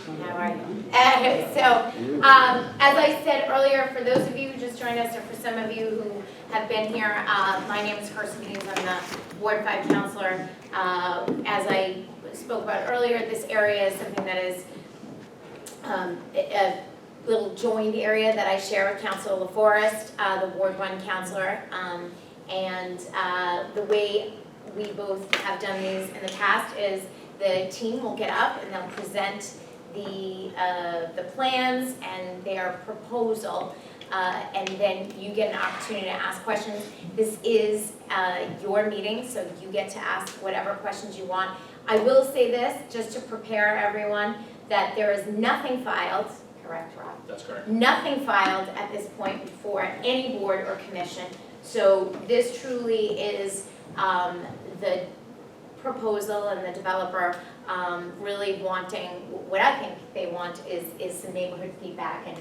How are you? As I said earlier, for those of you who just joined us, or for some of you who have been here, my name is Kirsten. I'm the Ward 5 counselor. As I spoke about earlier, this area is something that is a little joined area that I share with Councilor Laforest, the Ward 1 counselor. The way we both have done these in the past is the team will get up and they'll present the plans and their proposal, and then you get an opportunity to ask questions. This is your meeting, so you get to ask whatever questions you want. I will say this, just to prepare everyone, that there is nothing filed, correct, Rob? That's correct. Nothing filed at this point before any board or commission. So this truly is the proposal and the developer really wanting, what I think they want is some neighborhood feedback and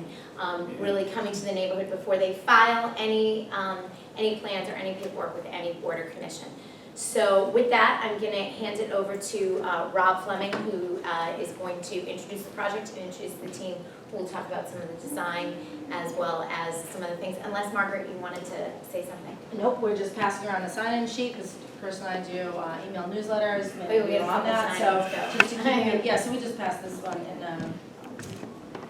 really coming to the neighborhood before they file any plans or any paperwork with any board or commission. So with that, I'm going to hand it over to Rob Fleming, who is going to introduce the project and introduce the team, who will talk about some of the design as well as some other things. Unless, Margaret, you wanted to say something? Nope, we're just passing around the sign-in sheet because Kirsten and I do email newsletters. Wait, we had a on couple that, sign-ins, so just to keep it, yeah, so we just passed this one, and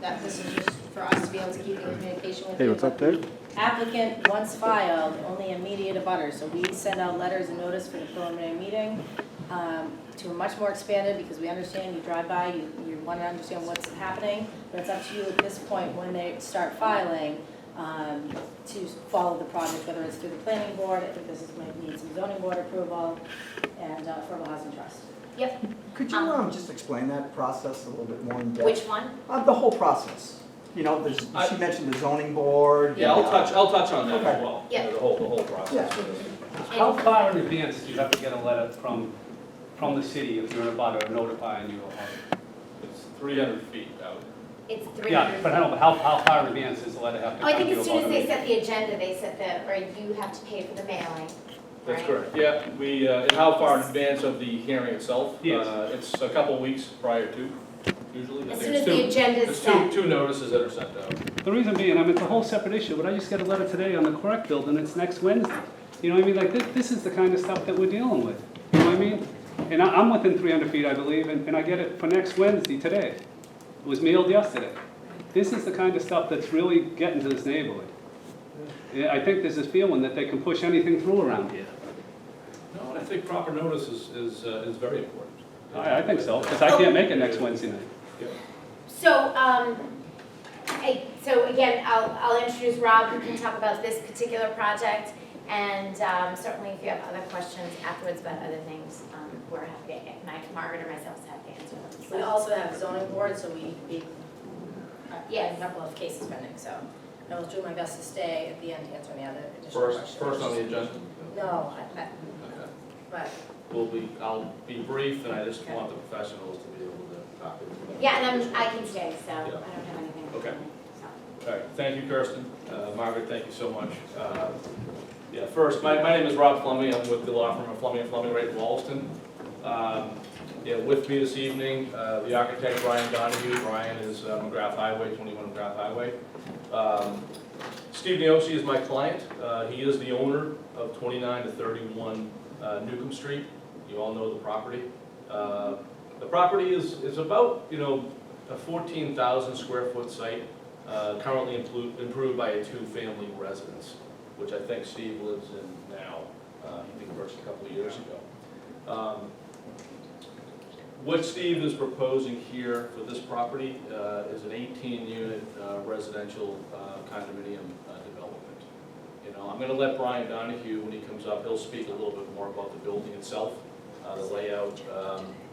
that this is just for us to be able to keep in communication with you. Hey, what's up there? Applicant, once filed, only immediate abutters, so we send out letters and notice for the preliminary meeting to a much more expanded, because we understand you drive by, you want to understand what's happening, but it's up to you at this point when they start filing to follow the project, whether it's through the planning board. I think this might need some zoning board approval, and Affordable Housing Trust. Yep. Could you just explain that process a little bit more in depth? Which one? The whole process. You know, she mentioned the zoning board. Yeah, I'll touch on that as well. Yeah. The whole process. Yeah. How far in advance do you have to get a letter from the city if you're in a butter notifying you of it? It's 300 feet out. It's 300. Yeah, but I don't know, but how far in advance does the letter have to Oh, I come to think you as soon as about they it? set the agenda, they set or you have to pay for the mailing. That's right? correct. Yeah, we, and how far in advance of the hearing itself? Yes. It's a couple weeks prior to, usually. I As think soon it's as the agenda's It's set. two notices that are sent out. The reason being, I mean, it's a whole separate issue, but I just got a letter today on the correct building, it's next Wednesday. You know what I mean? Like, this is the kind of stuff that we're dealing with. You know what I mean? And I'm within 300 feet, I believe, and I get it for next Wednesday today. It was mailed yesterday. This is the kind of stuff that's really getting to this neighborhood. Yeah, I think there's this feeling that they can push anything through around here. No, and I think proper notice is very important. I think so, because I can't make it next Wednesday night. Yeah. So again, I'll introduce Rob, who can talk about this particular project, and certainly if you have other questions afterwards about other things, we're happy to, Margaret or myself is happy to answer them. We also have zoning board, so we Yes. a couple of cases pending, so I will do my best to stay at the end to answer any other additional questions. First on the agenda? No, Okay. but I'll be brief, and I just want the professionals to be able to talk to them. Yeah, and I can stay, so I Yeah. don't have anything. Okay. So. All right, thank you, Kirsten. Margaret, thank you so much. Yeah, first, my name is Rob Fleming. I'm with the law firm of Fleming right in Wallaston. Yeah, with me this evening, the architect, Brian Donahue. Brian is McGrath Highway, 21 McGrath Highway. Steve Niosi is my client. He is the owner of 29 to 31 Newcomb Street. You all know the property. The property is about, a 14,000 square foot site, currently improved by a two-family residence, which I think Steve lives in now. He converted a couple of years ago. What Steve is proposing here for this property is an 18-unit residential condominium development. I'm going to let Brian Donahue, when he comes up, he'll speak a little bit more about the building itself, the layout,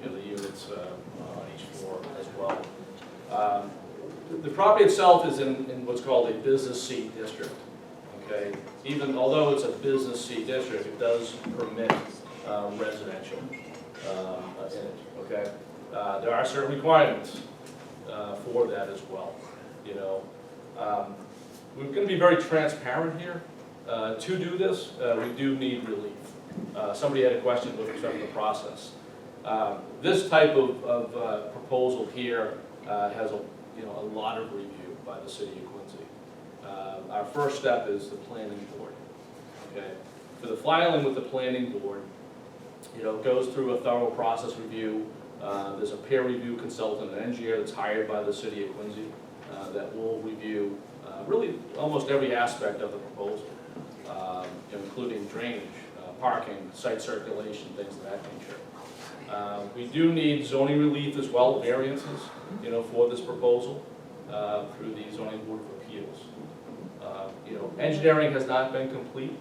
the units on each floor as well. The property itself is in what's called a business C district. Okay, even although it's a business C district, it does permit residential in it. Okay, there are certain requirements for that as well. We're going to be very transparent here. To do this, we do need relief. Somebody had a question with respect to the process. This type of proposal here has a lot of review by the city of Quincy. Our first step is the planning board. Okay, for the filing with the planning board, it goes through a thorough process review. There's a peer review consultant, an engineer that's hired by the city of Quincy that will review really almost every aspect of the proposal, including drainage, parking, site circulation, things of that nature. We do need zoning relief as well, variances, for this proposal through the zoning board of appeals. Engineering has not been complete.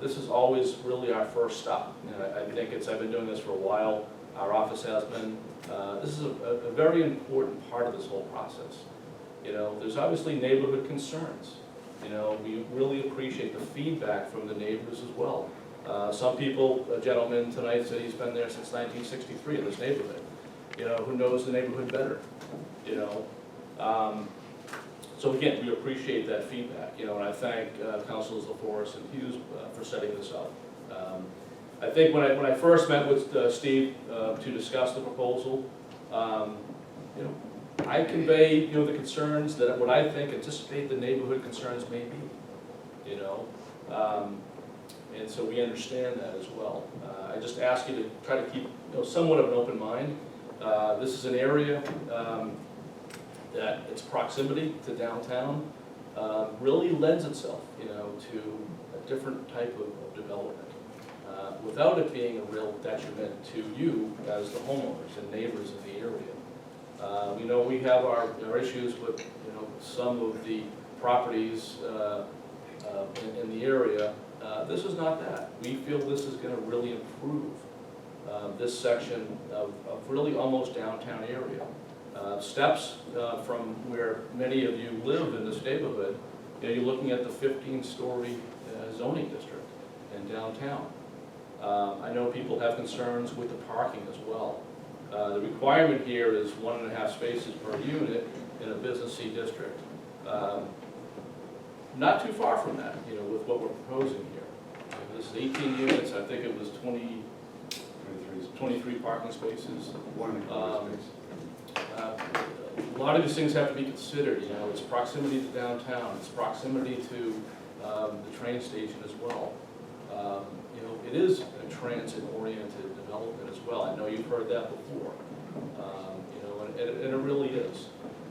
This is always really our first stop. I think I've been doing this for a while. Our office has been. This is a very important part of this whole process. There's obviously neighborhood concerns. We really appreciate the feedback from the neighbors as well. Some people, a gentleman tonight said he's been there since 1963 in this neighborhood. Who knows the neighborhood better? So again, we appreciate that feedback, and I thank Councilors Laforest and Hughes for setting this up. I think when I first met with Steve to discuss the proposal, I convey the concerns that what I think anticipate the neighborhood concerns may be, and so we understand that as well. I just ask you to try to keep somewhat of an open mind. This is an area that its proximity to downtown really lends itself, to a different type of development, without it being a real detriment to you as the homeowners and neighbors in the area. We have our issues with, some of the properties in the area. This is not that. We feel this is going to really improve this section of really almost downtown area. Steps from where many of you live in this neighborhood, you're looking at the 15-story zoning district in downtown. I know people have concerns with the parking as well. The requirement here is 1.5 spaces per unit in a business C district. Not too far from that, with what we're proposing here. This is 18 units, I think it was 23 parking spaces. A lot of these things have to be considered, it's proximity to downtown, it's proximity to the train station as well. It is a transit-oriented development as well. I know you've heard that before, and it really is.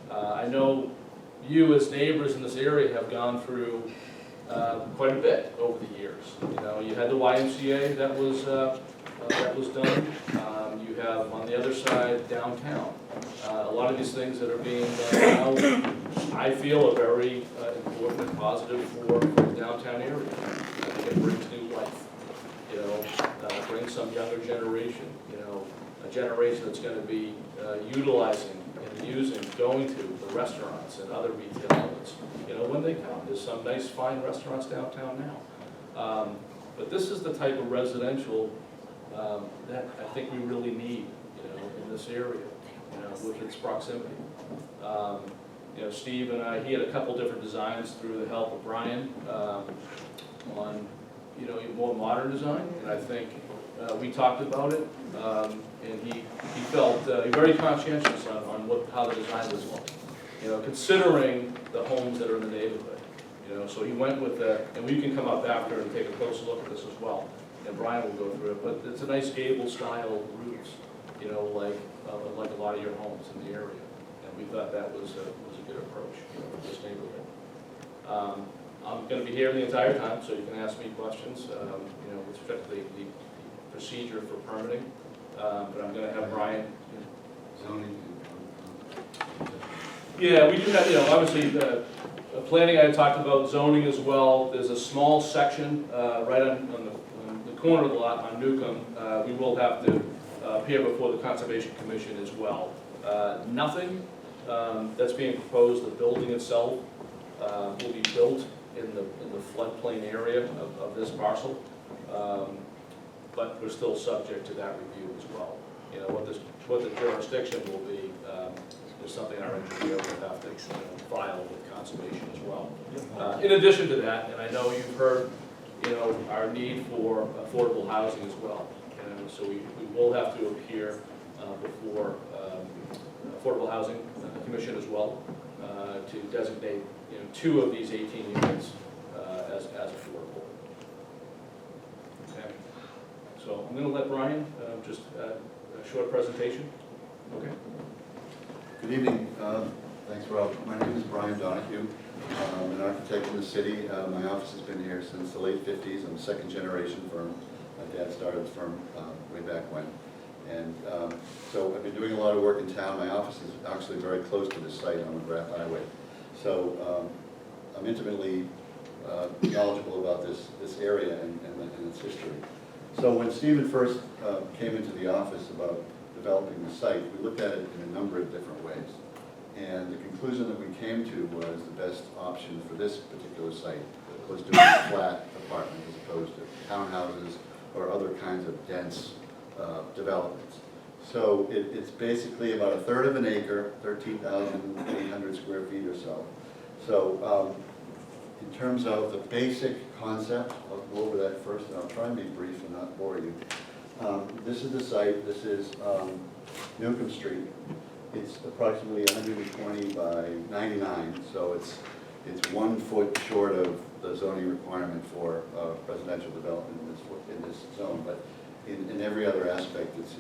I know you as neighbors in this area have gone through quite a bit over the years. You had the YMCA that was done. You have on the other side downtown. A lot of these things that are being done now, I feel are very important and positive for the downtown area. I think it brings new life. Brings some younger generation. A generation that's going to be utilizing and using, going to the restaurants and other retail outlets. When they come, there's some nice, fine restaurants downtown now. But this is the type of residential that I think we really need, in this area, with its proximity. Steve and I, he had a couple different designs through the help of Brian on, more modern design, and I think we talked about it, and he felt very conscientious on how the design was looking, considering the homes that are in the neighborhood. So he went with that, and we can come up after and take a closer look at this as well. And Brian will go through it, but it's a nice gable style roofs, like a lot of your homes in the area. And we thought that was a good approach for this neighborhood. I'm going to be here the entire time, so you can ask me questions, with respect to the procedure for permitting. But I'm going to have Brian. Zoning. Yeah, we do have, obviously, the planning I talked about, zoning as well. There's a small section right on the corner of the lot on Newcomb. We will have to appear before the Conservation Commission as well. Nothing that's being proposed, the building itself will be built in the floodplain area of this parcel. But we're still subject to that review as well. What the jurisdiction will be is something our engineer will have to file with conservation as well. In addition to that, and I know you've heard, our need for affordable housing as well. So we will have to appear before Affordable Housing Commission as well, to designate, 2 of these 18 units as affordable. Okay, so I'm gonna let Brian just a short presentation. Okay. Good evening. Thanks, Rob. My name is Brian Donahue. I'm an architect in the city. My office has been here since the late 50s. I'm a second-generation firm. My dad started the firm way back when. And so I've been doing a lot of work in town. My office is actually very close to this site on McGrath Highway. So I'm intimately knowledgeable about this area and its history. So when Stephen first came into the office about developing the site, we looked at it in a number of different ways. And the conclusion that we came to was the best option for this particular site was doing a flat apartment as opposed to townhouses or other kinds of dense developments. So it's basically about 1/3 of an acre, 13,800 square feet or so. So in terms of the basic concept, I'll go over that first, and I'll try and be brief and not bore you. This is the site. This is Newcomb Street. It's approximately 120 by 99, so it's 1 foot short of the zoning requirement for residential development in this zone. But in every other aspect, it's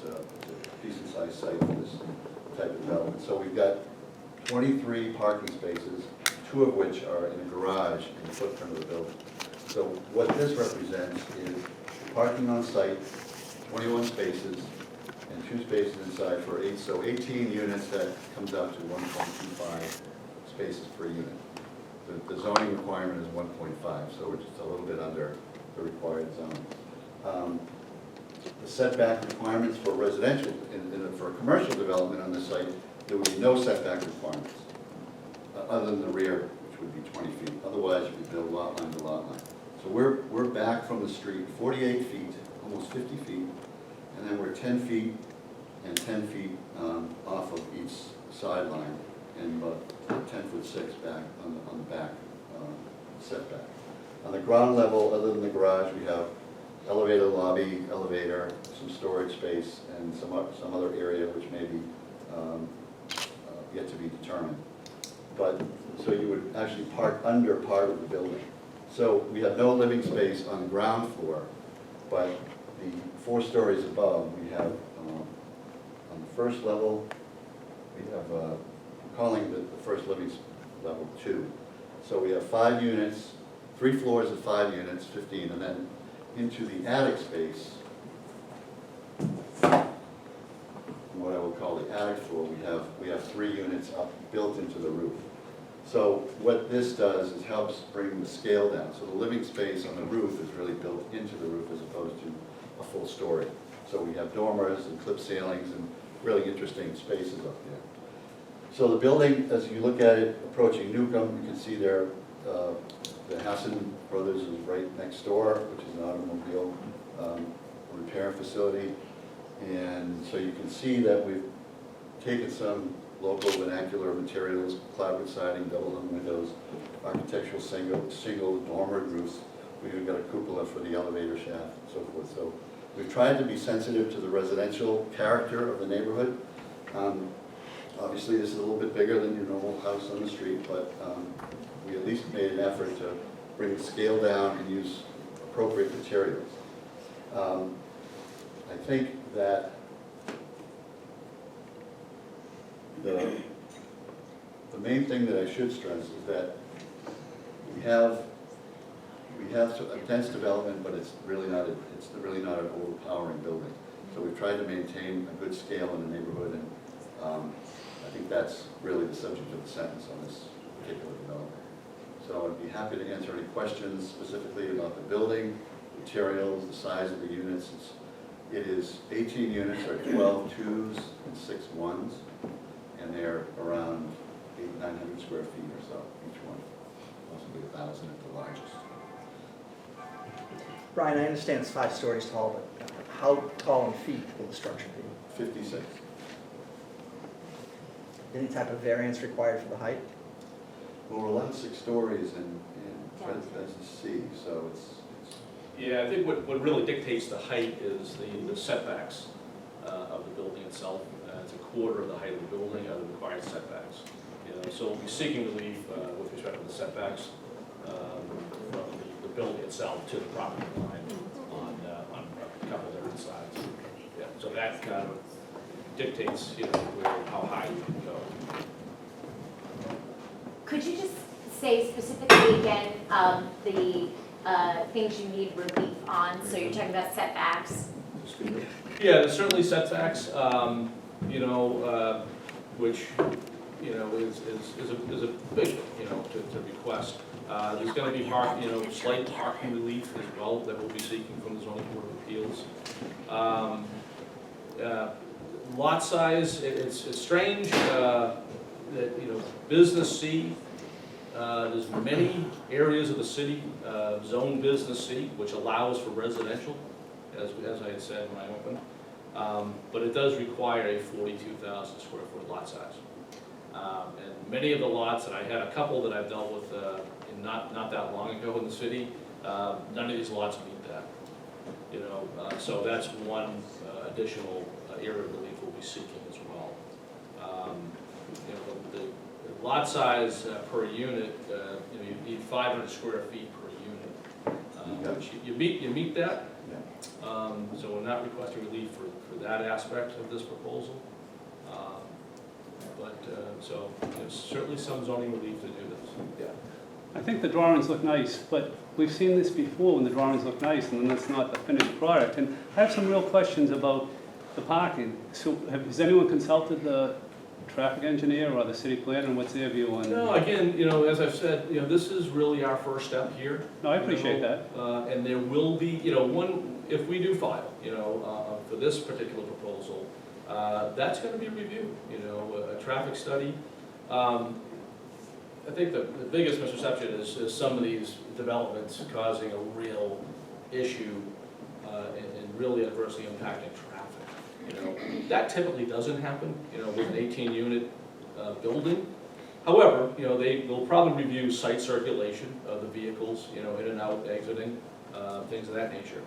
a decent sized site for this type of development. So we've got 23 parking spaces, 2 of which are in a garage in the footprint of the building. So what this represents is parking on site, 21 spaces, and 2 spaces inside for 8. So 18 units, that comes out to 1.25 spaces per unit. The zoning requirement is 1.5, so we're just a little bit under the required zone. The setback requirements for residential, for commercial development on this site, there would be no setback requirements, other than the rear, which would be 20 feet. Otherwise, you could build lot line to lot line. So we're back from the street 48 feet, almost 50 feet, and then we're 10 feet and 10 feet off of each sideline, and about 10'6" back on the back setback. On the ground level, other than the garage, we have elevator lobby, elevator, some storage space, and some other area which may be yet to be determined. But, so you would actually park under part of the building. So we have no living space on the ground floor, but the 4 stories above, we have, on the first level, we have, I'm calling the first living level 2. So we have 5 units, 3 floors of 5 units, 15, and then into the attic space, what I will call the attic floor, we have 3 units up built into the roof. So what this does is helps bring the scale down. So the living space on the roof is really built into the roof as opposed to a full story. So we have dormers and clip ceilings and really interesting spaces up there. So the building, as you look at it approaching Newcomb, you can see there the Hassan Brothers is right next door, which is an automobile repair facility. And so you can see that we've taken some local vernacular materials, clapboard siding, double hung windows, architectural single dormer roofs. We've even got a cupola for the elevator shaft and so forth. So we've tried to be sensitive to the residential character of the neighborhood. Obviously, this is a little bit bigger than your normal house on the street, but we at least made an effort to bring the scale down and use appropriate materials. I think that the main thing that I should stress is that we have a dense development, but it's really not an overpowering building. So we've tried to maintain a good scale in the neighborhood, and I think that's really the subject of the sentence on this particular development. So I'd be happy to answer any questions specifically about the building, materials, the size of the units. It is 18 units, or 12 twos and 6 ones, and they're around 800-900 square feet or so, each one, possibly 1,000 at the largest. Brian, I understand it's 5 stories tall, but how tall in feet will the structure be? 56. Any type of variance required for the height? Well, we're allowed 6 stories in Residence C, so it's. Yeah, I think what really dictates the height is the setbacks of the building itself. it's a quarter of the height of the building are the required setbacks. You know, so we'll be seeking relief with respect to the setbacks from the building itself to the property line on a couple of different sides. Yeah, so that kind of dictates, you know, how high you can go. Could you just say specifically again, the things you need relief on? So you're talking about setbacks. Yeah, there's certainly setbacks, you know, which, you know, is a big, you know, to request. There's gonna be slight parking relief as well that we'll be seeking from the zoning board of appeals. Lot size, it's strange, that, you know, business C, there's many areas of the city, zone business C, which allows for residential, as I had said when I opened. But it does require a 42,000 square foot lot size. And many of the lots, and I had a couple that I've dealt with not that long ago in the city, none of these lots meet that. You know, so that's one additional area of relief we'll be seeking as well. You know, the lot size per unit, you know, you need 500 square feet per unit. Which you meet that. So we're not requesting relief for that aspect of this proposal. So there's certainly some zoning relief to do this. Yeah. I think the drawings look nice, but we've seen this before when the drawings look nice and then that's not the finished product. And I have some real questions about the parking. So has anyone consulted the traffic engineer or the city planner, and what's their view on? No, again, you know, as I've said, you know, this is really our first step here. No, I appreciate that. And there will be, you know, if we do file, you know, for this particular proposal, that's going to be reviewed, you know, a traffic study. I think the biggest misperception is some of these developments causing a real issue and really adversely impacting traffic. You know, that typically doesn't happen, you know, with an 18-unit building. However, you know, they will probably review site circulation of the vehicles, you know, in and out, exiting, things of that nature.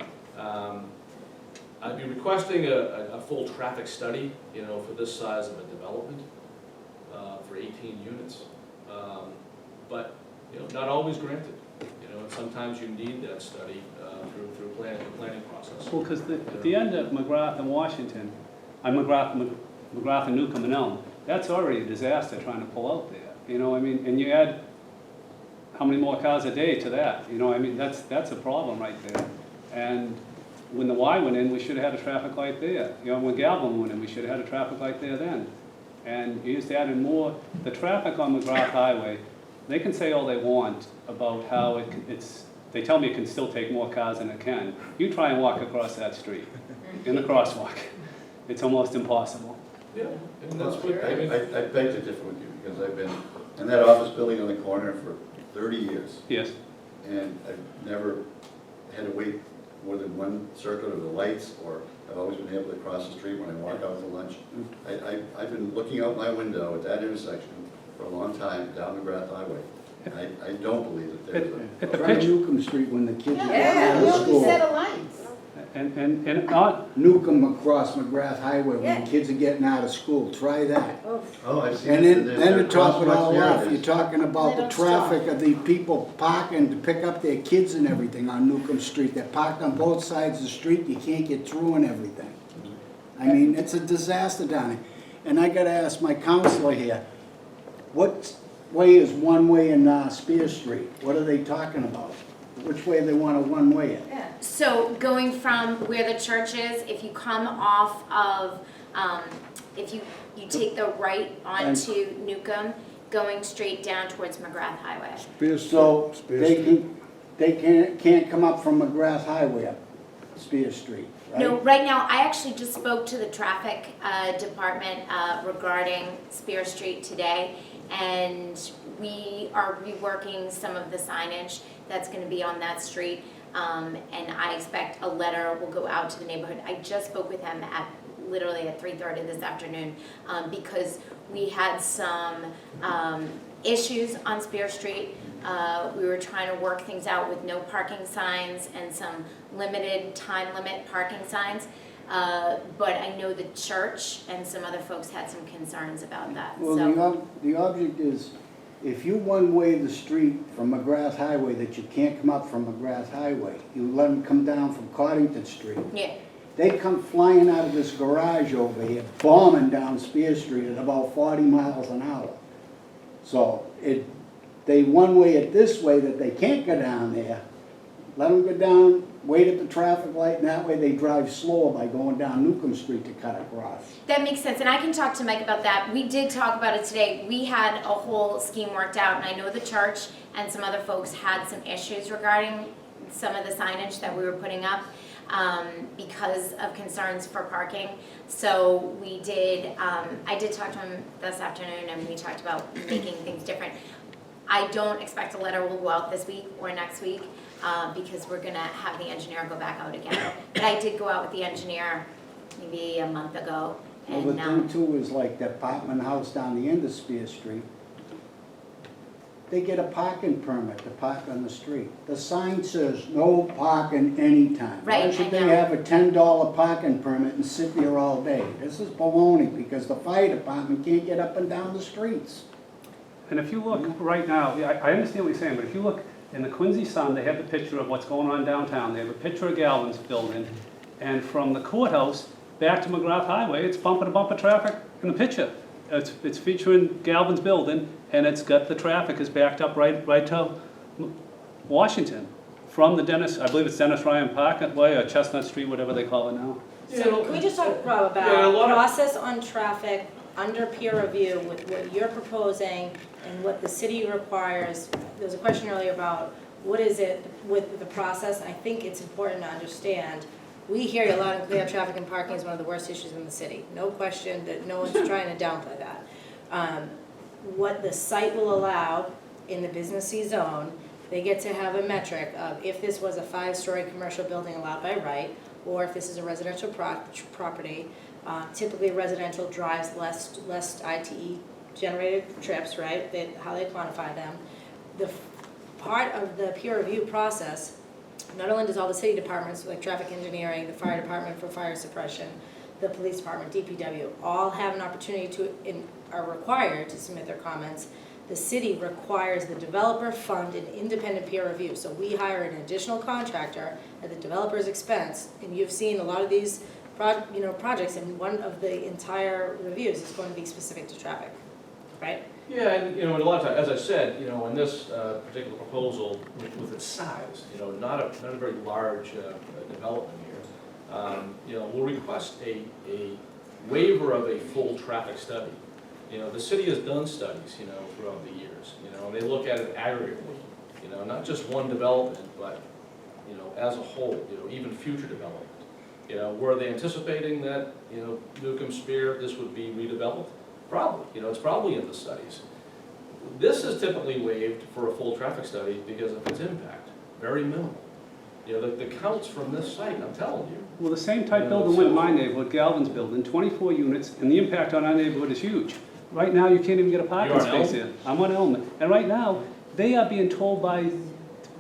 I'd be requesting a full traffic study, you know, for this size of a development, for 18 units. But, you know, not always granted, you know, and sometimes you need that study through the planning process. Well, because at the end of McGrath and Washington, McGrath and Newcomb and Elm, that's already a disaster trying to pull out there. You know, I mean, and you add how many more cars a day to that? You know, I mean, that's a problem right there. And when the Y went in, we should have had a traffic light there. You know, when Galvin went in, we should have had a traffic light there then. And you just added more. The traffic on McGrath Highway, they can say all they want about how they tell me it can still take more cars than it can. You try and walk across that street in the crosswalk. It's almost impossible. Yeah, and that's what, I beg to differ with you, because I've been in that office building on the corner for 30 years. Yes. And I've never had to wait more than one circuit of the lights, or I've always been able to cross the street when I walk out to lunch. I've been looking out my window at that intersection for a long time down McGrath Highway. I don't believe that there's At the Try pitch. Newcomb Street when the kids are Yeah, going out of no set school. of lights. And not, Newcomb across McGrath Highway when Yeah. the kids are getting out of school. Try that. Oh, I've seen And it. then to top it all off, There it you're is. talking about They the don't stop. traffic of the people parking to pick up their kids and everything on Newcomb Street. They're parked on both sides of the street, you can't get through and everything. I mean, it's a disaster down there. And I gotta ask my counselor here, what way is one way in Spear Street? What are they talking about? Which way they want a one-way it? Yeah. So going from where the church is, if you come off of, if you take the right onto Newcomb, going straight down towards McGrath Highway. So they can't come up from McGrath Highway up Spear Street, right? No, right now, I actually just spoke to the traffic department regarding Spear Street today, and we are reworking some of the signage that's gonna be on that street, and I expect a letter will go out to the neighborhood. I just spoke with him literally at 3:30 this afternoon, because we had some issues on Spear Street. We were trying to work things out with no parking signs and some limited time limit parking signs. But I know the church and some other folks had some concerns about that, Well, so. the object is, if you one-way the street from McGrath Highway, that you can't come up from McGrath Highway, you let them come down from Coddington Street. Yeah, They come flying out of this garage over here, bombing down Spear Street at about 40 miles an hour. So they one-way it this way that they can't go down there. Let them go down, wait at the traffic light, and that way they drive slower by going down Newcomb Street to cut across. that makes sense, and I can talk to Mike about that. We did talk about it today. We had a whole scheme worked out, and I know the church and some other folks had some issues regarding some of the signage that we were putting up because of concerns for parking. So we did, I did talk to him this afternoon, and we talked about making things different. I don't expect a letter will go out this week or next week, because we're gonna have the engineer go back out again. But I did go out with the engineer maybe a month ago, Well, and the thing too is like the apartment house down the end of Spear Street, they get a parking permit to park on the street. The sign says no parking anytime. Right, Why should I they know. have a $10 parking permit and sit there all day? This is baloney, because the fire department can't get up and down the streets. And if you look right now, yeah, I understand what you're saying, but if you look in the Quincy Sun, they have the picture of what's going on downtown. They have a picture of Galvin's building, and from the courthouse back to McGrath Highway, it's bumper-to-bumper traffic in the picture. It's featuring Galvin's building, and it's got the traffic is backed up right to Washington from the Dennis, I believe it's Dennis Ryan Parkway or Chestnut Street, whatever they call it now. So can we just talk, Rob, Yeah, a lot about of- process on traffic under peer review with what you're proposing and what the city requires? There was a question earlier about what is it with the process. I think it's important to understand. We hear you loud and clear, traffic and parking is one of the worst issues in the city. No question that no one's trying to downplay that. What the site will allow in the businessy zone, they get to have a metric of if this was a 5-story commercial building allowed by right, or if this is a residential property. Typically residential drives less ITE generated trips, right? How they quantify them. The part of the peer review process, not only does all the city departments, like traffic engineering, the fire department for fire suppression, the police department, DPW, all have an opportunity to, are required to submit their comments. The city requires the developer fund an independent peer review. So we hire an additional contractor at the developer's expense, and you've seen a lot of these projects, and one of the entire reviews is going to be specific to traffic, right? Yeah, and, a lot of times, as I said, in this particular proposal, with its size, not a very large development here, we'll request a waiver of a full traffic study. The city has done studies, throughout the years, and they look at it aggregately, not just one development, but, as a whole, even future development. Were they anticipating that, Newcomb Spear, this would be redeveloped? Probably, it's probably in the studies. This is typically waived for a full traffic study because of its impact, very minimal. The counts from this site, I'm telling you. Well, the same type building went in my neighborhood, Galvin's building, 24 units, and the impact on our neighborhood is huge. Right now, you can't even get a parking You're on space Elm? here. I'm on Elm, and right now, they are being told by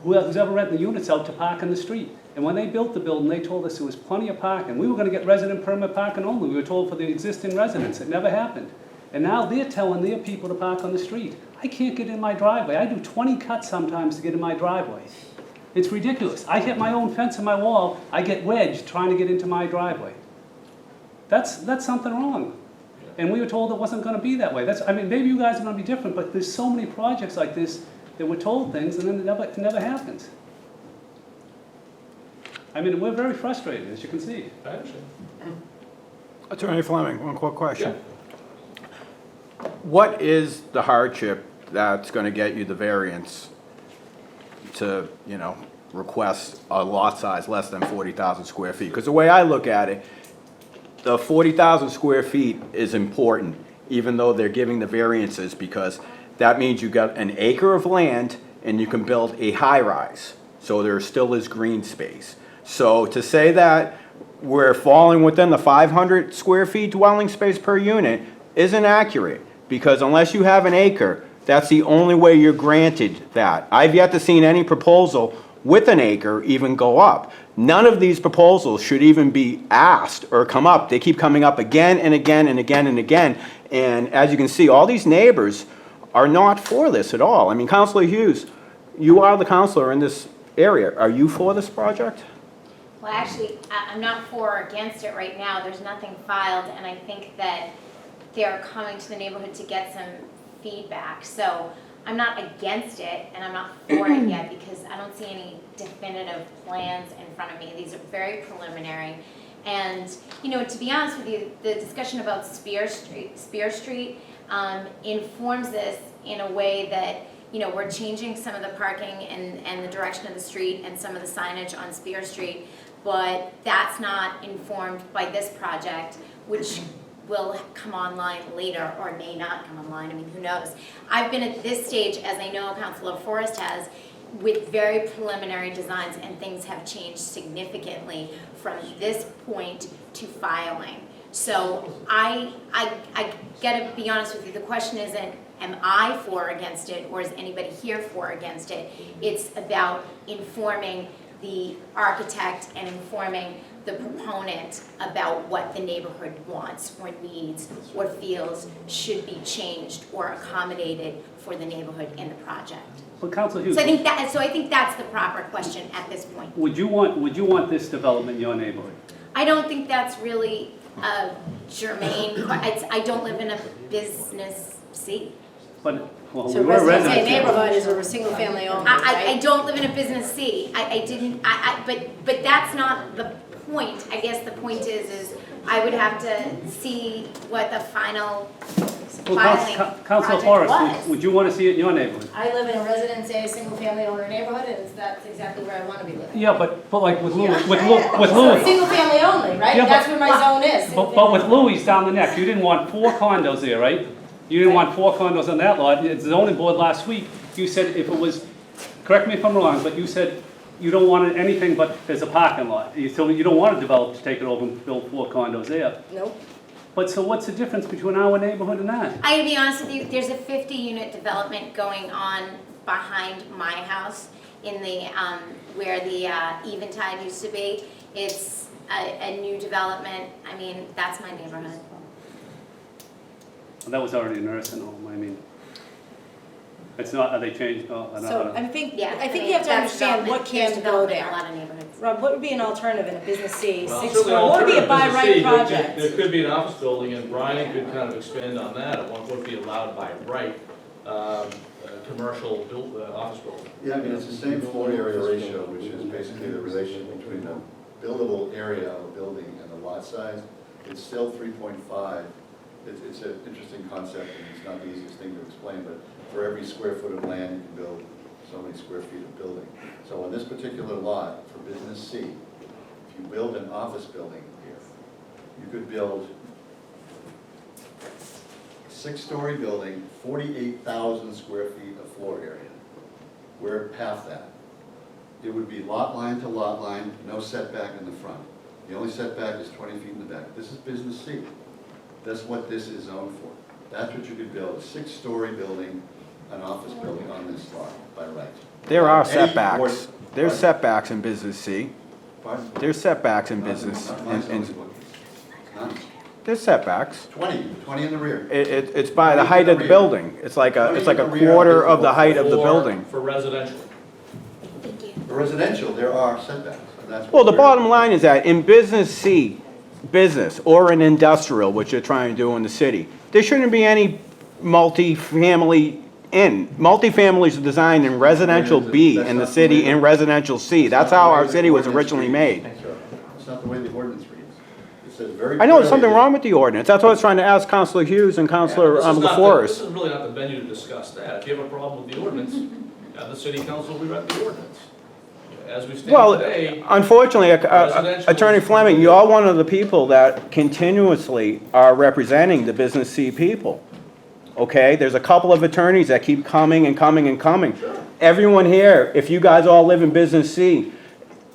who's ever renting the units out to park in the street. And when they built the building, they told us there was plenty of parking. We were gonna get resident permit parking only. We were told for the existing residents. It never happened. And now they're telling their people to park on the street. I can't get in my driveway. I do 20 cuts sometimes to get in my driveway. It's ridiculous. I hit my own fence in my wall. I get wedged trying to get into my driveway. That's something wrong. And we were told it wasn't gonna be that way. Maybe you guys are gonna be different, but there's so many projects like this that we're told things and then it never happens. We're very frustrated, as you can see. I understand. Attorney Fleming, one quick question. What is the hardship that's going to get you the variance to, request a lot size less than 40,000 square feet? Because the way I look at it, the 40,000 square feet is important, even though they're giving the variances, because that means you got an acre of land and you can build a high-rise. So there still is green space. So to say that we're falling within the 500 square feet dwelling space per unit isn't accurate, because unless you have an acre, that's the only way you're granted that. I've yet to see any proposal with an acre even go up. None of these proposals should even be asked or come up. They keep coming up again and again and again and again. And as you can see, all these neighbors are not for this at all. I mean, Councilor Hughes, you are the councilor in this area. Are you for this project? Well, actually, I'm not for or against it right now. There's nothing filed, and I think that they're coming to the neighborhood to get some feedback. So I'm not against it, and I'm not for it yet because I don't see any definitive plans in front of me. These are very preliminary. And, you know, to be honest with you, the discussion about Spear Street informs this in a way that, you know, we're changing some of the parking and the direction of the street and some of the signage on Spear Street, but that's not informed by this project, which will come online later or may not come online. I mean, who knows? I've been at this stage, as I know Councilor Laforest has, with very preliminary designs, and things have changed significantly from this point to filing. So I gotta be honest with you, the question isn't, am I for or against it, or is anybody here for or against it? It's about informing the architect and informing the proponent about what the neighborhood wants or needs or feels should be changed or accommodated for the neighborhood in the project. Well, Councilor Hughes, So I think that's the proper question at this point. would you want this development in your neighborhood? I don't think that's really germane. I don't live in a business C. But, well, So we were residential residents. neighborhood is a single family only, I right? don't live in a business C. But that's not the point. I guess the point is I would have to see what the final Well, filing Councilor project Forrest, was. would you want to see it in your neighborhood? I live in a residence A, single family owner neighborhood, and that's exactly where I want to be living. Yeah, but like with Louis, with So Louis. single family only, right? Yeah, That's but- where my zone is. single But with family. Louis down the neck, you didn't want 4 condos there, right? You didn't want 4 condos on that lot. The zoning board last week, you said if it was, correct me if I'm wrong, but you said you don't want anything but there's a parking lot. So you don't want to develop to take it over and build 4 condos there. Nope. But so what's the difference between our neighborhood and that? I gotta be honest with you, there's a 50-unit development going on behind my house in the, where the Eventide used to be. It's a new development. I mean, that's my neighborhood. That was already a nursing home, I mean. It's not, are they changed? Oh, I don't So know. I think Yeah. you have to that's understand what development. can There's go development in there. a lot of neighborhoods. Rob, what would be an alternative in a business C? Well, Six certainly floor, what would be a alternative by business right C, project? There could be an office building, and Brian could kind of expand on that, what would be allowed by right, commercial office building. Yeah, I mean, it's the same floor area ratio, which is basically the relation between the buildable area of a building and the lot size. It's still 3.5. It's an interesting concept, and it's not the easiest thing to explain, but for every square foot of land, you can build so many square feet of building. So on this particular lot, for business C, if you build an office building here, you could build a 6-story building, 48,000 square feet of floor area. We're half that. It would be lot line to lot line, no setback in the front. The only setback is 20 feet in the back. This is business C. That's what this is zoned for. That's what you could build, a 6-story building, an office building on this lot by right. There are Any setbacks. board- There's Pardon? setbacks in business C. Pardon? There's setbacks in Not- business. not my and zoning book. None. There's setbacks. 20 in the rear. It's by the height of the building. It's like a quarter of the height of the building. For residential. Thank you. For residential, there are setbacks, and that's what Well, the we're- bottom line is that in business C, business or an industrial, which you're trying to do in the city, there shouldn't be any multifamily in. Multifamilies are designed in residential B in the city in residential C. That's how our city was originally made. It's not the way the ordinance reads. It says very I know there's something clearly- wrong with the ordinance. That's what I was trying to ask Councilor Hughes and Councilor This is Laforest. really not the venue to discuss that. If you have a problem with the ordinance, have the city council rewrite the ordinance. As we stand Well, today, unfortunately, residential- Attorney Fleming, you're one of the people that continuously are representing the business C people. Okay, there's a couple of attorneys that keep coming and coming and coming. Everyone here, if you guys all live in business C,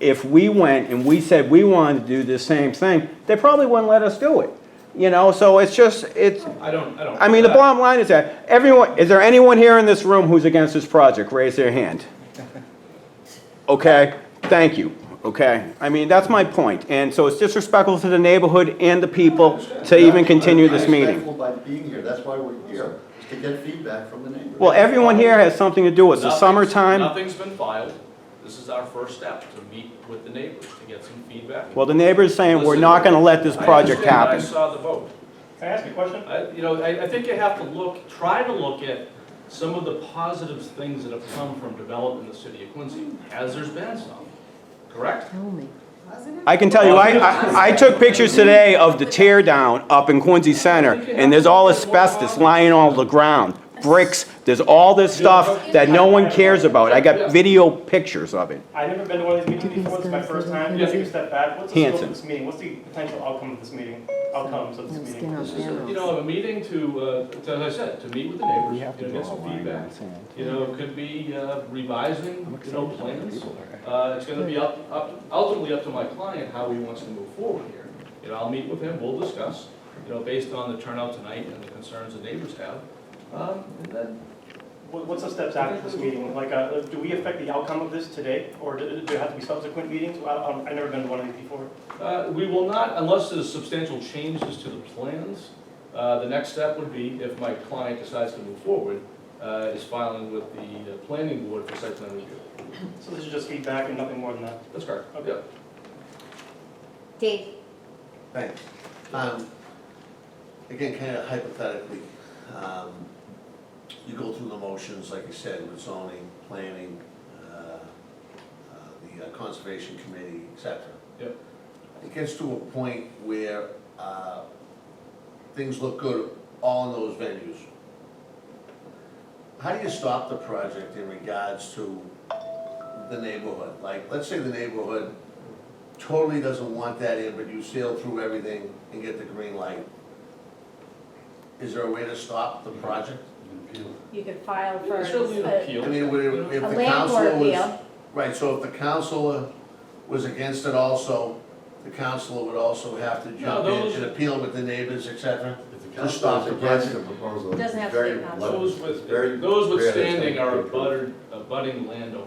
if we went and we said we wanted to do the same thing, they probably wouldn't let us do it. You know, so it's just, I mean, the bottom line is that everyone, is there anyone here in this room who's against this project? Raise their hand. Okay, thank you. okay? I mean, that's my point. And so it's disrespectful to the neighborhood and the people to even continue this I'm meeting. respectful by being here, that's why we're here, is to get feedback from the neighbors. Well, everyone here has something to do with it. It's the summertime. Nothing's been filed. This is our first step, to meet with the neighbors, to get some feedback. Well, the neighbor's saying we're not gonna let this project I happen. understand, I saw the vote. Can I ask you a question? I think you have to try to look at some of the positive things that have come from development in the city of Quincy, as there's been some, correct? I can tell you, I took pictures today of the tear down up in Quincy Center, and there's all asbestos lying on the ground, bricks, there's all this stuff that no one cares about. I got video pictures of it. I've never been to one of these meetings before, this is my first time, just take a step back. What's the scope Hanson. of this meeting? What's the potential outcome of this meeting, outcomes of this meeting? This is, a meeting to, as I said, to meet with the neighbors, get some feedback. It could be revising, plans. It's gonna be ultimately up to my client how he wants to move forward here. I'll meet with him, we'll discuss, based on the turnout tonight and the concerns the neighbors have. And then, What's the steps after this meeting? Like, do we affect the outcome of this today, or do there have to be subsequent meetings? I've never been to one of these before. we will not, unless there's substantial changes to the plans, the next step would be, if my client decides to move forward, is filing with the planning board for site plan review. So this is just feedback and nothing more than that? That's correct. Okay. Dave? Thanks. Again, kind of hypothetically, you go through the motions, like you said, with zoning, planning, the conservation committee, et cetera. Yep. It gets to a point where things look good all in those venues. How do you stop the project in regards to the neighborhood? Like, let's say the neighborhood totally doesn't want that in, but you sail through everything and get the green light. Is there a way to stop the project? You could file for It's really an a appeal. I mean, if a the land council court was, appeal. right, so if the council was against it also, the council would also have to jump in those- and appeal with the neighbors, et cetera? If the To council stop is the against project. the proposal, Doesn't it's have to very be council. low. Those It's very with rare that standing something are be approved. abutting landowners.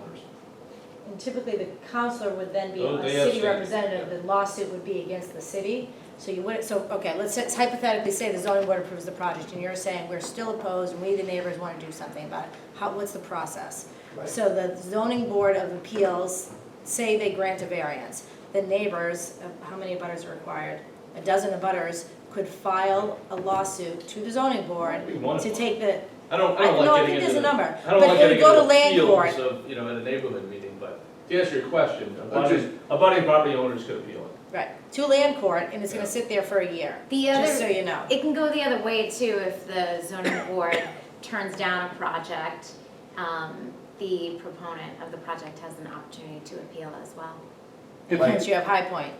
And typically, the counselor would then be Oh, a they have city standing. representative, the lawsuit would be against the city. So you would, okay, let's hypothetically say the zoning board approves the project, and you're saying we're still opposed, and we, the neighbors, want to do something about it. What's the process? Right. So the zoning board of appeals, say they grant a variance, the neighbors, how many abutters are required? A dozen abutters could file a lawsuit to the zoning board It'd be wonderful. to take the, I don't no, I like think getting there's into a the, number, I don't but like it getting would go to into the land court. fields of, in a neighborhood meeting, but to answer your question, abutting property owners could appeal it. Right, to land court, and it's gonna sit there for a year, The just so other, you know. it can go the other way too, if the zoning board turns down a project, the proponent of the project has an opportunity to appeal as well. Once you have High Point,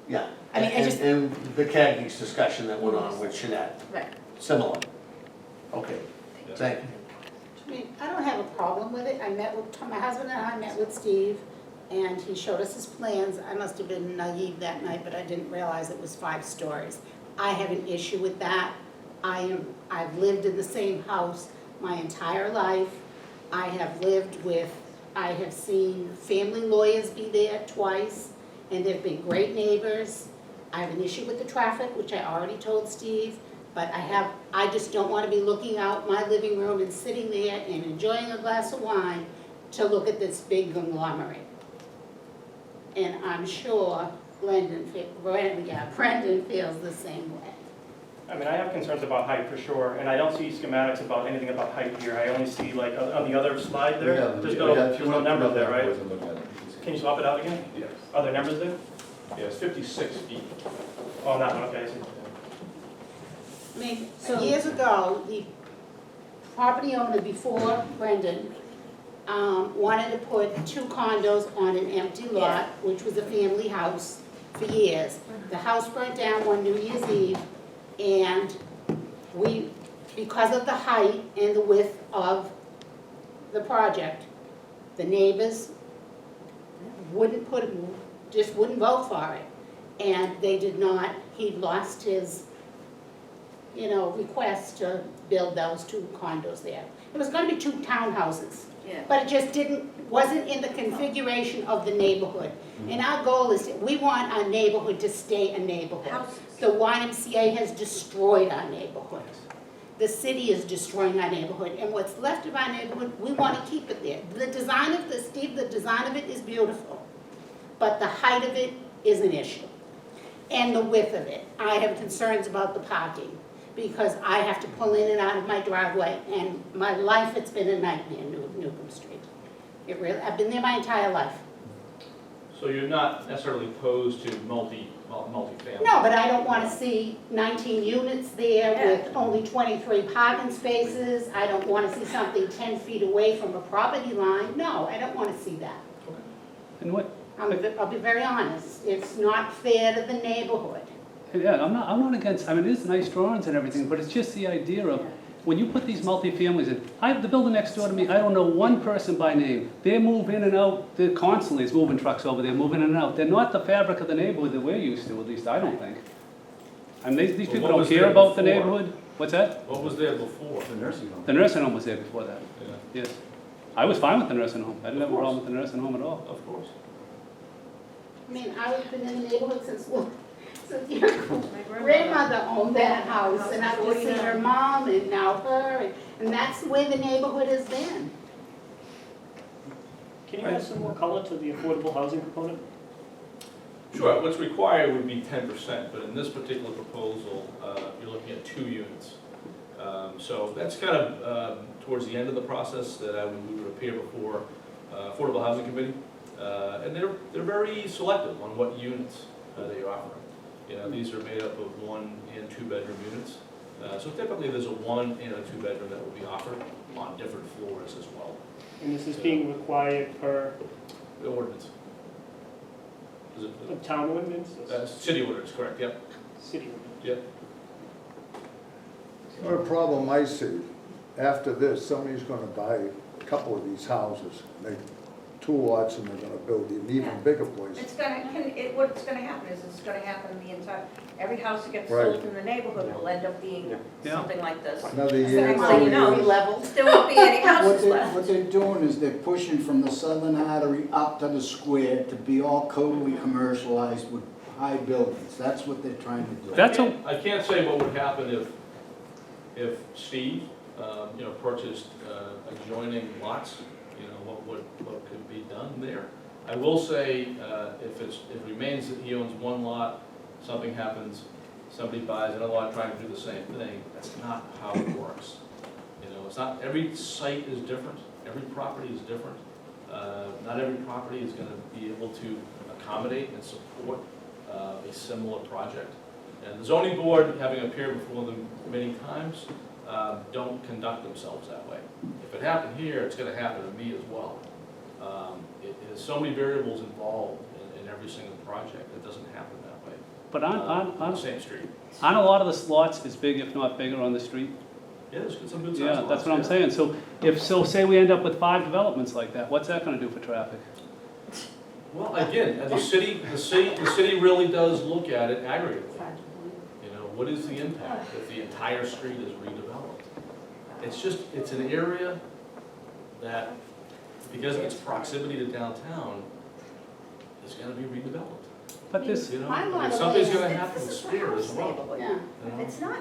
Yeah. I mean, I just- And the CAGG's discussion that went on with Jeanette, right. similar. Okay, thank you. I mean, I don't have a problem with it. My husband and I met with Steve, and he showed us his plans. I must have been naive that night, but I didn't realize it was 5 stories. I have an issue with that. I've lived in the same house my entire life. I have seen family lawyers be there twice, and they've been great neighbors. I have an issue with the traffic, which I already told Steve, but I just don't want to be looking out my living room and sitting there and enjoying a glass of wine to look at this big conglomerate. And I'm sure Brendan feels the same way. I mean, I have concerns about height for sure, and I don't see schematics about anything about height here. I only see like on the other slide there, there's no number there, right? Can you swap it out again? Yes. Are there numbers there? Yeah, it's 56 feet. Oh, on that one, okay, I see. I mean, So- years ago, the property owner before Brendan wanted to put 2 condos on an empty lot, which was a family house for years. The house burnt down one New Year's Eve, and because of the height and the width of the project, the neighbors wouldn't vote for it. And they did not, he lost his request to build those 2 condos there. It was gonna be 2 townhouses. Yeah. But it just wasn't in the configuration of the neighborhood. And our goal is, we want our neighborhood to stay a neighborhood. The YMCA has destroyed our neighborhood. The city is destroying our neighborhood, and what's left of our neighborhood, we want to keep it there. The design of the design of it is beautiful, but the height of it is an issue. And the width of it. I have concerns about the parking, because I have to pull in and out of my driveway, and my life, it's been a nightmare, Newcomb Street. It really, I've been there my entire life. So you're not necessarily opposed to multi-family? No, but I don't want to see 19 units there with only 23 parking spaces. I don't want to see something 10 feet away from a property line. No, I don't want to see that. And what, I'll be very honest. It's not fair to the neighborhood. yeah, I'm not against, I mean, it is nice drawings and everything, but it's just the idea of, when you put these multi-families in, I have the building next door to me, I don't know one person by name. They move in and out, they're constantly, there's moving trucks over there, moving in and out. They're not the fabric of the neighborhood that we're used to, at least I don't think. I mean, these people what don't was care there about the before? neighborhood. What's that? What was there before? The nursing home. The nursing home was there before that, Yeah, yes. I was fine with the nursing home. I didn't have a Of course. problem with the nursing home at all. of course. I mean, I've been in the neighborhood since your grandmother owned that house, and I've just seen her mom and now her, and that's the way the neighborhood has been. Can you add some more color to the affordable housing component? Sure, what's required would be 10%, but in this particular proposal, you're looking at 2 units. So that's kind of towards the end of the process that we would appear before Affordable Housing Committee. And they're very selective on what units they offer. You know, these are made up of 1 and 2 bedroom units. So typically there's a 1 and a 2 bedroom that will be offered on different floors as well. And this is being required per The ordinance. Is it, a town ordinance? city ordinance, correct, yep, City ordinance? yep. One problem I see, after this, somebody's gonna buy a couple of these houses, make 2 lots, and they're gonna build an even bigger place. It's gonna, what's gonna happen is it's gonna happen the entire, every house that gets Right. sold in the neighborhood will end up being Yeah. something like this. Another So year, next 2 thing you know, years. Level. there won't be any houses What left. they're doing is they're pushing from the southern artery up to the square to be all totally commercialized with high buildings. That's what they're trying to do. That's a, I can't say what would happen if Steve, purchased adjoining lots, what could be done there. I will say, if it remains that he owns 1 lot, something happens, somebody buys another lot trying to do the same thing, that's not how it works. It's not, every site is different, every property is different. Not every property is gonna be able to accommodate and support a similar project. And the zoning board, having appeared before them many times, don't conduct themselves that way. If it happened here, it's gonna happen to me as well. There's so many variables involved in every single project, it doesn't happen that way. but On the on same street. a lot of the lots is big, if not bigger, on the street. Yeah, there's some good sized Yeah, lots. that's what I'm yeah. saying. So say we end up with 5 developments like that, what's that gonna do for traffic? Well, again, the city really does look at it aggregately. What is the impact if the entire street is redeveloped? It's an area that, because of its proximity to downtown, is gonna be redeveloped. But this, My lot of Something's land- gonna happen with This is the Spear as house well. neighborhood. Yeah. you know? It's not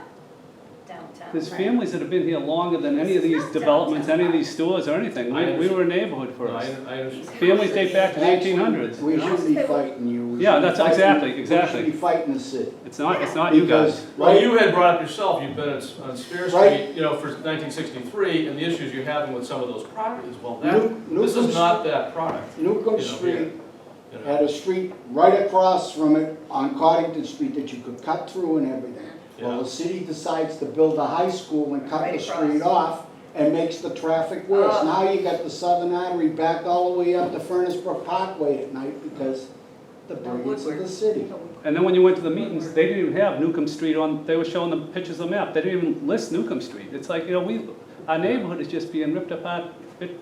downtown. there's Right. families that have been here longer than any of This is these not developments, any of downtown. these stores or anything. We were a neighborhood No, first. I understand. Families date back to the 1800s. We shouldn't be fighting you. We Yeah, should be that's fighting- exactly. We should be fighting the city. It's not you guys. Because, Well, right, you had brought up yourself, you've been on Spear Right. Street, for 1963, and the issues you're having with some of those properties. Well, this Newcomb is not that product. Newcomb here, Street you know. had a street right across from it on Coddington Street that you could cut through and everything. Well, Yeah. the city decides to build a high school and cut Right the across. street off and makes the traffic worse. Oh. Now you got the southern artery back all the way up to Furnace Brook Parkway at night because the brilliance of the city. And then when you went to the meetings, they didn't even have Newcomb Street they were showing the pictures of the map. They didn't even list Newcomb Street. It's like, our neighborhood is just being ripped apart.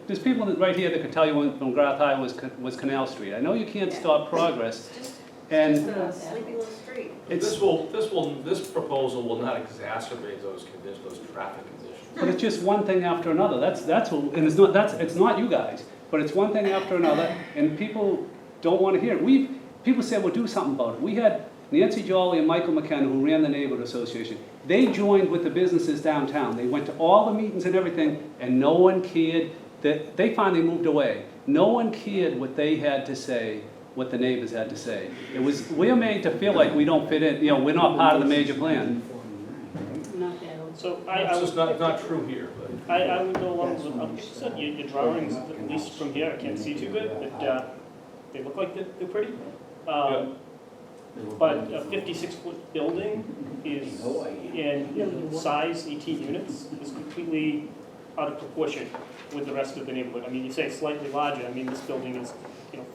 There's people right here that could tell you when Garth High was Canal Street. I know you can't stop progress. It's just And a sleepy little street. It's, This proposal will not exacerbate those conditions, those traffic conditions. but it's just one thing after another. That's what, and it's not you guys, but it's one thing after another, and people don't want to hear it. People said, well, do something about it. We had Nancy Jolly and Michael McKenna, who ran the neighborhood association. They joined with the businesses downtown. They went to all the meetings and everything, and no one cared. That they finally moved away. No one cared what they had to say, what the neighbors had to say. We're made to feel like we don't fit in, we're not part of the major plan. Not that old. So It's just not true here, but. I would go along with what you said, your drawings, at least from here, I can't see too good, but they look like they're pretty. But a 56-foot building is, in size, 18 units, is completely out of proportion with the rest of the neighborhood. I mean, you say it's slightly larger, I mean, this building is,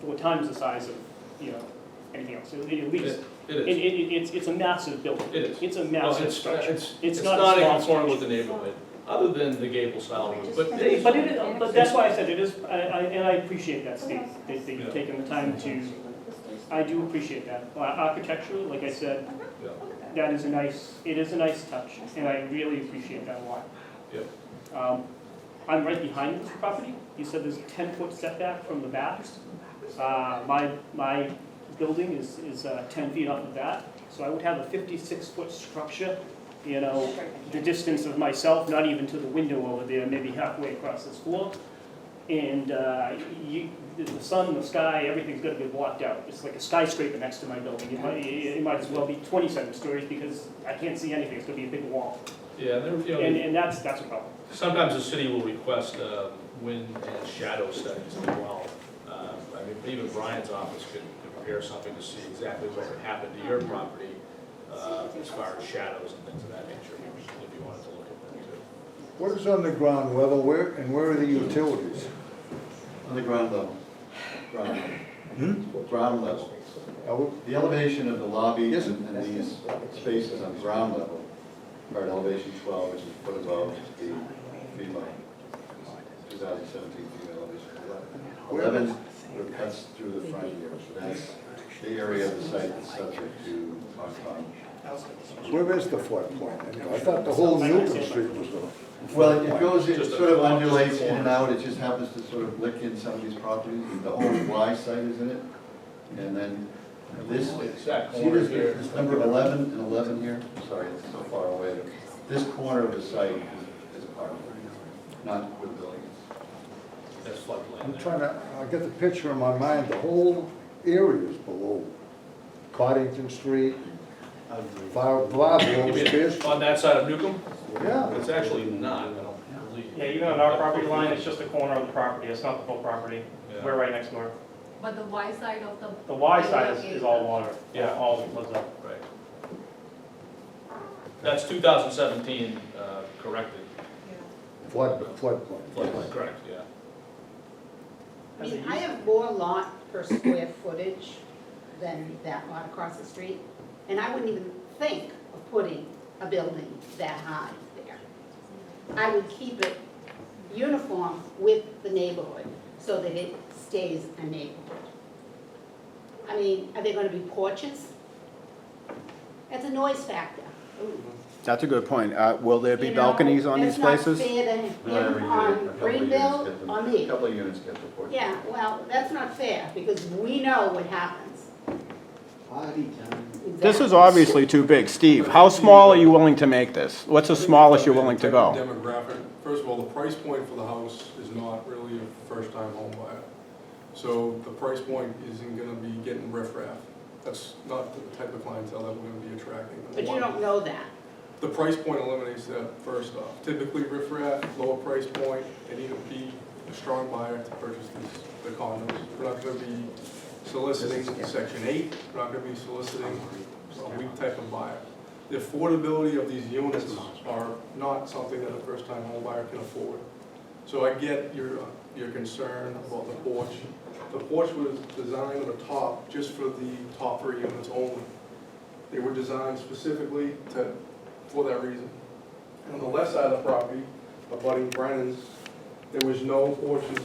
4 times the size of, anything else, at least. It is. It's a massive building. It is. It's a massive structure. It's not not a in small conformity with structure. the neighborhood, other than the gable style roof, but. But that's why I said it is, and I appreciate that, Steve, that you've taken the time to, I do appreciate that. Architecturally, like I said, Yeah. that is it is a nice touch, and I really appreciate that a lot. Yeah. I'm right behind this property. You said there's a 10-foot setback from the back. My building is 10 feet off of that, so I would have a 56-foot structure, the distance of myself, not even to the window over there, maybe halfway across this floor. And the sun, the sky, everything's gonna be blocked out. It's like a skyscraper next to my building. It might as well be 27 stories because I can't see anything. It's gonna be a big wall. Yeah, And that's a problem. sometimes the city will request wind and shadow studies as well. I mean, even Brian's office could prepare something to see exactly what would happen to your property as far as shadows and things of that nature, if you wanted to look at that too. What is on the ground level, where are the utilities? On the ground level. Ground level. The elevation of the lobby and these spaces on ground level are at elevation 12, which is a foot above the FEMA 2017 FEMA elevation. 11 cuts through the front here, so that's the area of the site that's subject to occupying. Where is the floodplain? I thought the whole Newcomb Street was on. Well, it goes, it sort of undulates in and out, it just happens to sort of lick in some of these properties, the whole Y site is in it. And then this, see this number 11 and 11 here? Sorry, it's so far away. This corner of the site is a part of it, not with buildings. That's floodplain. I'm trying to, I get the picture in my mind, the whole area is below Coddington Street, You mean on that side of Newcomb? Yeah. It's actually not, I don't believe. Yeah, even on our property line, it's just a corner of the property. It's not the full property. Yeah. We're right next door. But the Y side of The Y side is all water. Yeah, all of it floods up. Right. That's 2017 corrected. Floodplain. Floodplain, correct, yeah. I mean, I have more lot per square footage than that lot across the street, and I wouldn't even think of putting a building that high there. I would keep it uniform with the neighborhood so that it stays a neighborhood. I mean, are there gonna be porches? That's a noise factor. That's a good point. Will there be balconies on these places? That's not fair to him on Greenville, on A me. couple of units get the porch. Yeah, well, that's not fair, because we know what happens. This is Exactly. obviously too big. Steve, how small are you willing to make this? What's the smallest you're willing to go? Demographic, first of all, the price point for the house is not really a first-time home buyer. So the price point isn't gonna be getting riffraff. That's not the type of clientele that we're gonna be attracting. But you don't know that. The price point eliminates that first off. Typically riffraff, lower price point, they need to be a strong buyer to purchase the condos. We're not gonna be soliciting Section 8, we're not gonna be soliciting a weak type of buyer. The affordability of these units are not something that a first-time home buyer can afford. So I get your concern about the porch. The porch was designed on the top just for the top 3 units only. They were designed specifically for that reason. And on the left side of the property, abutting Brennan's, there was no porches.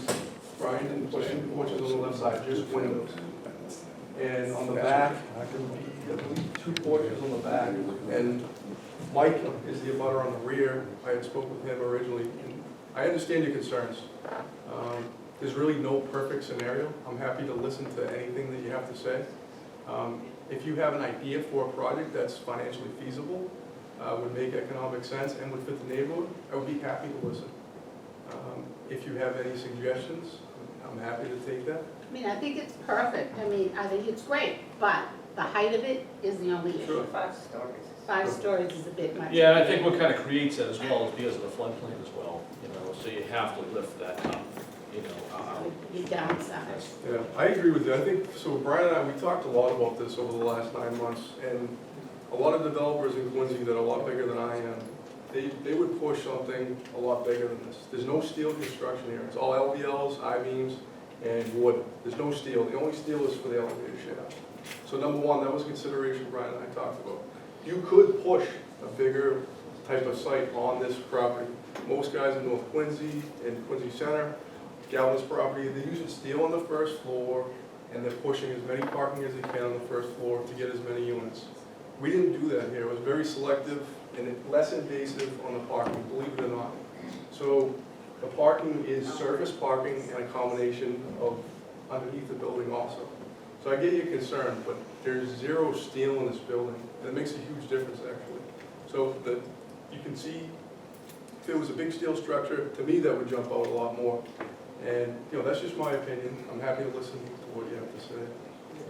Brian didn't put any porches on the left side, just windows. And on the back, there would be, I believe, 2 porches on the back. And Mike is the abutter on the rear. I had spoke with him originally, and I understand your concerns. There's really no perfect scenario. I'm happy to listen to anything that you have to say. If you have an idea for a project that's financially feasible, would make economic sense and would fit the neighborhood, I would be happy to listen. If you have any suggestions, I'm happy to take that. I mean, I think it's perfect. I mean, I think it's great, but the height of it is the only issue. Sure. 5 stories. 5 stories is a bit much. Yeah, I think what kind of creates that as well is because of the floodplain as well, you know, so you have to lift that up, you know. You downsize. Yeah, I agree with you. I think, so Brian and I, we talked a lot about this over the last 9 months, and a lot of developers in Quincy that are a lot bigger than I am, they would push something a lot bigger than this. There's no steel construction here. It's all LVLs, I-beams, and wood. There's no steel. The only steel is for the elevator shaft. So number one, that was a consideration Brian and I talked about. You could push a bigger type of site on this property. Most guys in North Quincy and Quincy Center, Galvin's property, they're using steel on the first floor, and they're pushing as many parking as they can on the first floor to get as many units. We didn't do that here. It was very selective and less invasive on the parking, believe it or not. So the parking is surface parking and a combination of underneath the building also. So I get your concern, but there's 0 steel in this building, and it makes a huge difference actually. So you can see, if it was a big steel structure, to me that would jump out a lot more. And, you know, that's just my opinion. I'm happy to listen to what you have to say.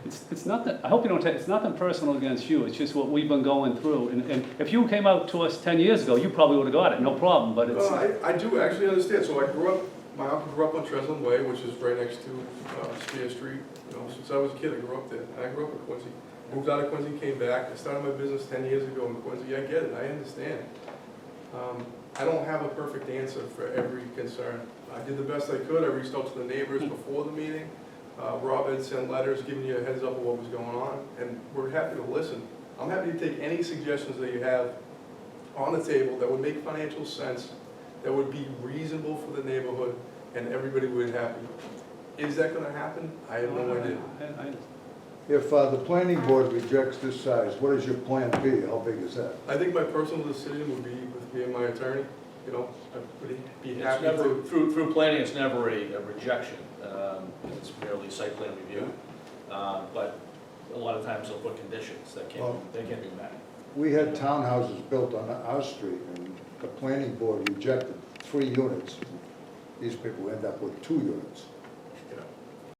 It's nothing, I hope you don't take, it's nothing personal against you, it's just what we've been going through. And if you came out to us 10 years ago, you probably would have got it, no problem, but it's. I do actually understand. So I grew up, my uncle grew up on Treslin Way, which is right next to Spear Street. You know, since I was a kid, I grew up there. And I grew up in Quincy. Moved out of Quincy, came back. I started my business 10 years ago in Quincy. I get it, I understand. I don't have a perfect answer for every concern. I did the best I could. I reached out to the neighbors before the meeting. Rob had sent letters giving you a heads up of what was going on, and we're happy to listen. I'm happy to take any suggestions that you have on the table that would make financial sense, that would be reasonable for the neighborhood, and everybody would be happy. Is that gonna happen? I have no idea. If the planning board rejects this size, what is your plan B? How big is that? I think my personal decision would be with me and my attorney. You know, I would be It's happy never, to. through planning, it's never a rejection. It's merely site plan review. But a lot of times they'll put conditions that can't be met. We had townhouses built on our street, and the planning board rejected 3 units. These people end up with 2 units.